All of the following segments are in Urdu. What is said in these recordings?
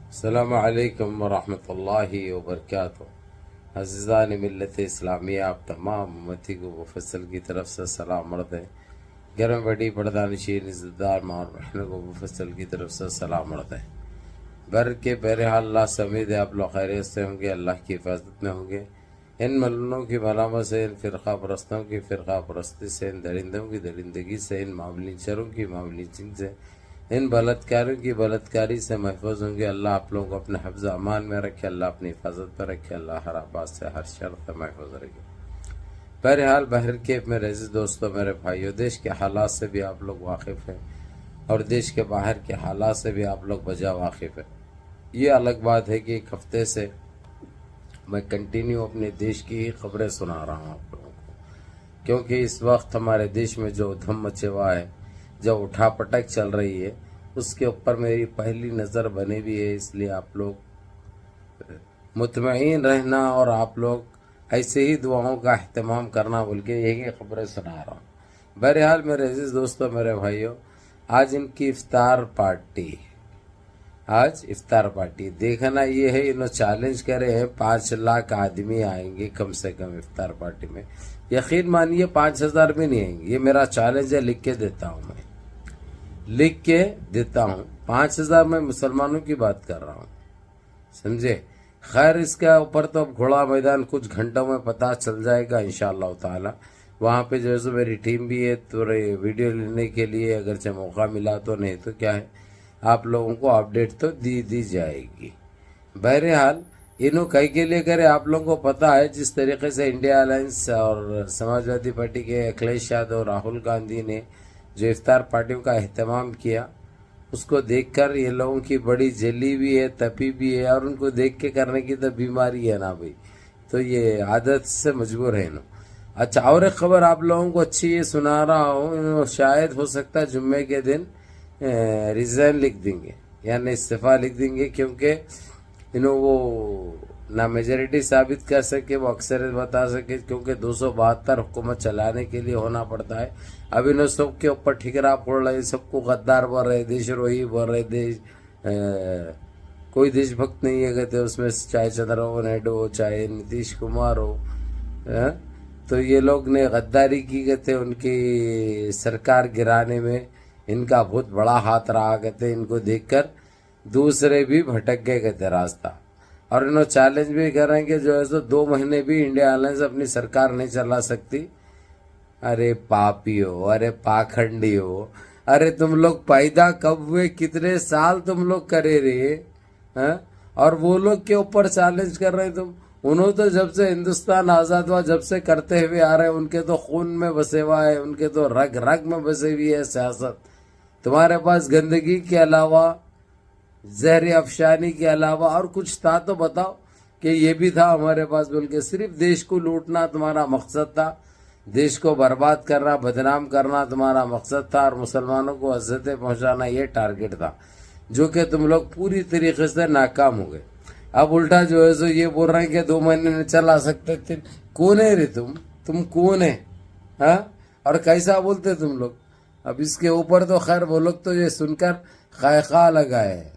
السلام علیکم ورحمۃ اللہ وبرکاتہ۔ عزیزان ملت اسلامیہ، آپ تمام امتی کو مفصل کی طرف سے سلام عرض ہے۔ گھر میں بڑی پردہ نشین عزت دار ماں اور بہنوں کو مفصل کی طرف سے سلام عرض ہے۔ بر کے بہرحال اللہ سے امید ہے آپ لوگ خیریت سے ہوں گے، اللہ کی حفاظت میں ہوں گے۔ ان ملنوں کی ملامت سے، ان فرقہ پرستوں کی فرقہ پرستی سے، ان درندوں کی درندگی سے، ان معاملین شروں کی معاملین چنگ سے، ان بلاتکاروں کی بلاتکاری سے محفوظ ہوں گے۔ اللہ آپ لوگوں کو اپنے حفظ امان میں رکھے، اللہ اپنی حفاظت پر رکھے، اللہ ہر آباد سے ہر شر سے محفوظ رکھے۔ بہرحال بہر کے میرے عزیز دوستوں، میرے بھائیوں، دیش کے حالات سے بھی آپ لوگ واقف ہیں اور دیش کے باہر کے حالات سے بھی آپ لوگ بجا واقف ہیں۔ یہ الگ بات ہے کہ ایک ہفتے سے میں کنٹینیو اپنے دیش کی ہی خبریں سنا رہا ہوں آپ لوگوں کو، کیونکہ اس وقت ہمارے دیش میں جو دھم مچے ہوا ہے، جو اٹھا پٹک چل رہی ہے، اس کے اوپر میری پہلی نظر بنی بھی ہے۔ اس لیے آپ لوگ مطمئن رہنا اور آپ لوگ ایسے ہی دعاؤں کا اہتمام کرنا بول کے یہی خبریں سنا رہا ہوں۔ بہرحال میرے عزیز دوستوں، میرے بھائیوں، آج ان کی افطار پارٹی، آج افطار پارٹی دیکھنا یہ ہے، انہوں چیلنج کرے ہیں 5 لاکھ آدمی آئیں گے کم سے کم افطار پارٹی میں۔ یقین مانیے 5,000 بھی نہیں آئیں گے، یہ میرا چیلنج ہے، لکھ کے دیتا ہوں، میں لکھ کے دیتا ہوں۔ 5,000 میں مسلمانوں کی بات کر رہا ہوں، سمجھے؟ خیر اس کے اوپر تو اب گھوڑا میدان کچھ گھنٹوں میں پتہ چل جائے گا انشاءاللہ تعالی۔ وہاں پہ جو ہے میری ٹیم بھی ہے تو ویڈیو لینے کے لیے، اگرچہ موقع ملا تو، نہیں تو کیا ہے، آپ لوگوں کو اپڈیٹ تو دی جائے گی۔ بہرحال انہوں کئی کے لیے کرے، آپ لوگوں کو پتہ ہے جس طریقے سے انڈیا الائنس اور سماجوادی پارٹی کے اکھلیش یادو اور راہل گاندھی نے جو افطار پارٹیوں کا اہتمام کیا، اس کو دیکھ کر یہ لوگوں کی بڑی جلی بھی ہے، تپی بھی ہے، اور ان کو دیکھ کے کرنے کی تو بیماری ہے نا بھائی، تو یہ عادت سے مجبور ہے انہوں۔ اچھا، اور ایک خبر آپ لوگوں کو اچھی یہ سنا رہا ہوں، انہوں شاید ہو سکتا ہے جمعے کے دن ریزائن لکھ دیں گے، یعنی استعفیٰ لکھ دیں گے، کیونکہ انہوں وہ نہ میجورٹی ثابت کر سکے، وہ اکثریت بتا سکے، کیونکہ 272 حکومت چلانے کے لیے ہونا پڑتا ہے۔ اب انہوں سب کے اوپر ٹھکرا پڑ رہے، سب کو غدار بول رہے، دیش روہی بول رہے، کوئی دیش بھکت نہیں ہے کہتے اس میں، چاہے چندرابابو نائیڈو ہو، چاہے نتیش کمار ہو، تو یہ لوگ نے غداری کی کہتے، ان کی سرکار گرانے میں ان کا بہت بڑا ہاتھ رہا کہتے، ان کو دیکھ کر دوسرے بھی بھٹک گئے کہتے راستہ، اور انہوں چیلنج بھی کر رہے ہیں کہ جو ہے تو 2 مہینے بھی انڈیا الائنس اپنی سرکار نہیں چلا سکتی۔ ارے پاپیو، ارے پاکھنڈی ہو، ارے تم لوگ پیدا کب ہوئے، کتنے سال تم لوگ کرے رہے، اور وہ لوگ کے اوپر چیلنج کر رہے تم۔ انہوں تو جب سے ہندوستان آزاد ہوا جب سے کرتے ہوئے آ رہے، ان کے تو خون میں بسے ہوا ہے، ان کے تو رگ رگ میں بسے ہوئی ہے سیاست۔ تمہارے پاس گندگی کے علاوہ، زہر افشانی کے علاوہ اور کچھ تھا تو بتاؤ کہ یہ بھی تھا ہمارے پاس، بلکہ صرف دیش کو لوٹنا تمہارا مقصد تھا، دیش کو برباد کرنا، بدنام کرنا تمہارا مقصد تھا، اور مسلمانوں کو اذیتیں پہنچانا یہ ٹارگٹ تھا، جو کہ تم لوگ پوری طریقے سے ناکام ہو گئے۔ اب الٹا جو ہے سو یہ بول رہے ہیں کہ 2 مہینے میں چلا سکتے تھے۔ کون ہے رے تم کون ہے، اور کیسا بولتے تم لوگ؟ اب اس کے اوپر تو خیر وہ لوگ تو یہ سن کر خیخا لگائے ہیں،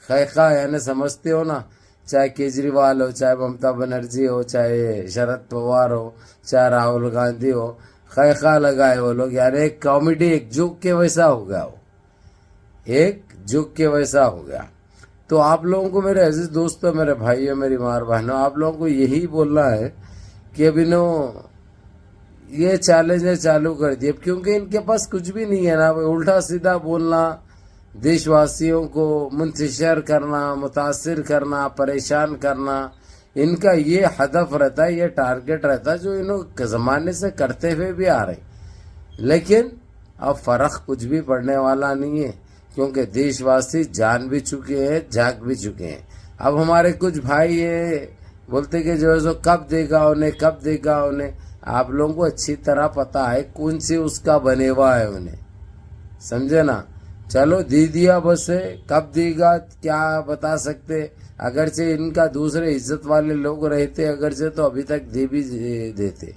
خیخا یعنی سمجھتے ہو نا، چاہے کیجریوال ہو، چاہے ممتا بنرجی ہو، چاہے شرد پوار ہو، چاہے راہل گاندھی ہو، خیخا لگائے وہ لوگ، یعنی ایک کامیڈی، ایک جوک کے ویسا ہو گیا، وہ ایک جوک کے ویسا ہو گیا۔ تو آپ لوگوں کو میرے عزیز دوستوں، میرے بھائیوں، میری ماں بہنوں، آپ لوگوں کو یہی بولنا ہے کہ اب انہوں یہ چیلنج چالو کر دیے، کیونکہ ان کے پاس کچھ بھی نہیں ہے نا، الٹا سیدھا بولنا، دیش واسیوں کو منتشر کرنا، متاثر کرنا، پریشان کرنا، ان کا یہ ہدف رہتا ہے، یہ ٹارگٹ رہتا ہے، جو انہوں زمانے سے کرتے ہوئے بھی آ رہے ہیں۔ لیکن اب فرق کچھ بھی پڑنے والا نہیں ہے، کیونکہ دیش واسی جان بھی چکے ہیں، جاگ بھی چکے ہیں۔ اب ہمارے کچھ بھائی یہ بولتے کہ جو ہے سو کب دے گا انہیں، کب دے گا انہیں۔ آپ لوگوں کو اچھی طرح پتا ہے کون سی اس کا بنے ہوا ہے انہیں، سمجھے نا؟ چلو دے دیا، بس ہے، کب دے گا کیا بتا سکتے، اگرچہ ان کا دوسرے عزت والے لوگ رہتے اگرچہ تو ابھی تک دے بھی دیتے،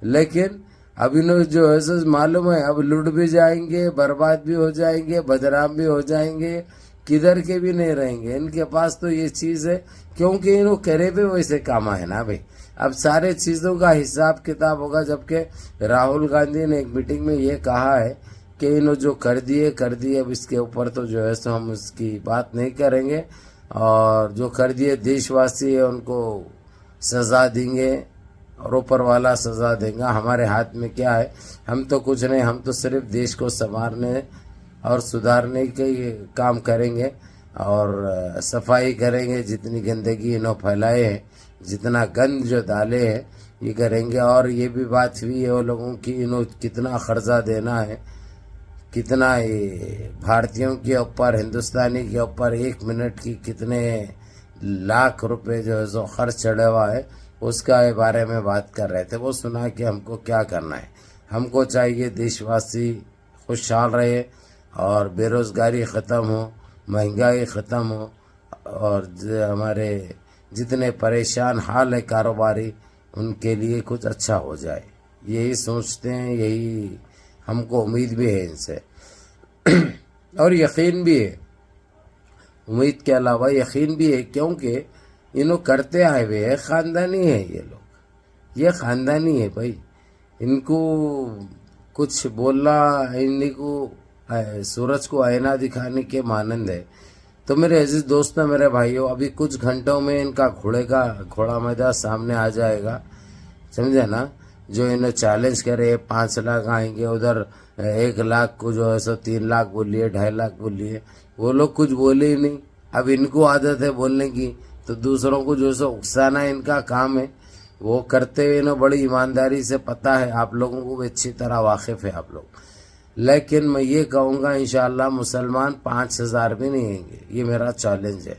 لیکن اب انہوں جو ہے سو معلوم ہے اب لٹ بھی جائیں گے، برباد بھی ہو جائیں گے، بدنام بھی ہو جائیں گے، کدھر کے بھی نہیں رہیں گے. ان کے پاس تو یہ چیز ہے کیونکہ انہوں کرے بھی ویسے کام ہے نا بھائی. اب سارے چیزوں کا حساب کتاب ہوگا. جبکہ راہل گاندھی نے ایک میٹنگ میں یہ کہا ہے کہ انہوں جو کر دیے. اب اس کے اوپر تو جو ہے سو ہم اس کی بات نہیں کریں گے. اور جو کر دیے دیش واسی ہے ان کو سزا دیں گے اور اوپر والا سزا دیں گا. ہمارے ہاتھ میں کیا ہے؟ ہم تو کچھ نہیں. ہم تو صرف دیش کو سنوارنے اور سدھارنے کے کام کریں گے اور صفائی کریں گے. جتنی گندگی انہوں پھیلائے ہیں, جتنا گند جو ڈالے ہیں یہ کریں گے. اور یہ بھی بات ہوئی ہے وہ لوگوں کی انہوں کتنا قرضہ دینا ہے, کتنا بھارتیوں کے اوپر, ہندوستانی کے اوپر 1 منٹ کی کتنے لاکھ روپے جو ہے سو خرچ چڑھا ہوا ہے. اس کا بارے میں بات کر رہے تھے. وہ سنا کہ ہم کو کیا کرنا ہے. ہم کو چاہیے دیش واسی خوشحال رہے اور بے روزگاری ختم ہو, مہنگائی ختم ہو اور ہمارے جتنے پریشان حال ہے کاروباری ان کے لیے کچھ اچھا ہو جائے. یہی سوچتے ہیں, یہی ہم کو امید بھی ہے ان سے اور یقین بھی ہے. امید کے علاوہ یقین بھی ہے کیونکہ انہوں کرتے آئے ہوئے ہیں. خاندانی ہے یہ لوگ, یہ خاندانی ہے بھائی. ان کو کچھ بولنا, ان کو سورج کو آئینہ دکھانے کے مانند ہے. تو میرے عزیز دوستوں, میرے بھائیوں, ابھی کچھ گھنٹوں میں ان کا گھوڑا میدان سامنے آ جائے گا, سمجھے نا. جو انہیں چیلنج کرے 5 لاکھ آئیں گے, ادھر 1 لاکھ کو جو ہے سو 3 لاکھ بولیے, 2.5 لاکھ بولیے. وہ لوگ کچھ بولے ہی نہیں. اب ان کو عادت ہے بولنے کی, تو دوسروں کو جو سو اکسانا ان کا کام ہے. وہ کرتے ہوئے انہیں بڑی ایمانداری سے پتہ ہے, آپ لوگوں کو بھی اچھی طرح واقف ہے آپ لوگ. لیکن میں یہ کہوں گا انشاءاللہ مسلمان 5,000 بھی نہیں آئیں گے. یہ میرا چیلنج ہے.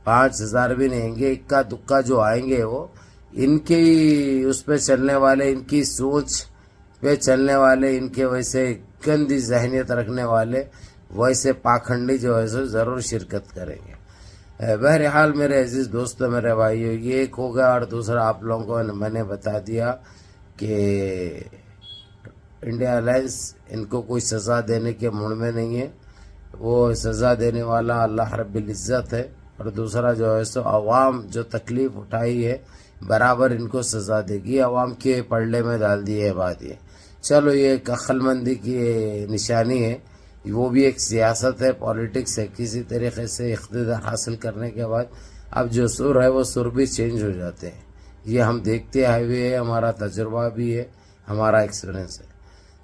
5,000 بھی نہیں آئیں گے. اکا دکا جو آئیں گے وہ ان کی اس پہ چلنے والے, ان کی سوچ پہ چلنے والے, ان کے ویسے گندی ذہنیت رکھنے والے, ویسے پاکھنڈی جو ہے سو ضرور شرکت کریں گے. بہرحال میرے عزیز دوستو, میرے بھائیو, یہ ایک ہوگا. اور دوسرا آپ لوگوں کو میں نے بتا دیا کہ انڈیا الائنس ان کو کوئی سزا دینے کے موڈ میں نہیں ہے. وہ سزا دینے والا اللہ رب العزت ہے. اور دوسرا جو ہے سو عوام جو تکلیف اٹھائی ہے برابر ان کو سزا دے گی. عوام کے پلڑے میں ڈال دی ہے بات. یہ چلو یہ ایک عقل مندی کی نشانی ہے. وہ بھی ایک سیاست ہے, پولیٹکس ہے. کسی طریقے سے اقتدار حاصل کرنے کے بعد اب جو سر ہے وہ سر بھی چینج ہو جاتے ہیں. یہ ہم دیکھتے آئے ہوئے ہیں, ہمارا تجربہ بھی ہے, ہمارا ایکسپیرینس ہے.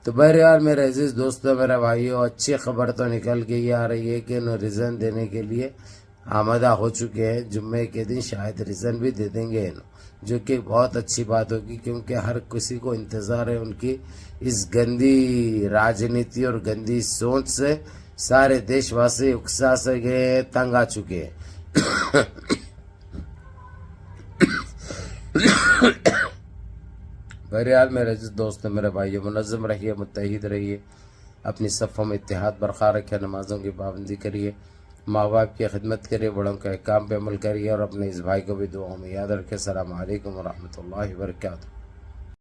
تو بہرحال میرے عزیز دوستو, میرے بھائیو, اچھی خبر تو نکل کے یہ آ رہی ہے کہ انہوں ریزن دینے کے لیے آمادہ ہو چکے ہیں. جمعے کے دن شاید ریزن بھی دے دیں گے انہوں, جو کہ بہت اچھی بات ہوگی کیونکہ ہر کسی کو انتظار ہے ان کی اس گندی راجنیتی اور گندی سوچ سے. سارے دیش واسی اکسا سے گئے, تنگ آ چکے ہیں. بہرحال میرے عزیز دوستو, میرے بھائیو, منظم رہیے, متحد رہیے, اپنی صفوں میں اتحاد برقرار رکھیں, نمازوں کی پابندی کریے, ماں باپ کی خدمت کریے, بڑوں کے احکام پہ عمل کریے اور اپنے اس بھائی کو بھی دعاؤں میں یاد رکھیں. السلام علیکم ورحمۃ اللہ وبرکاتہ.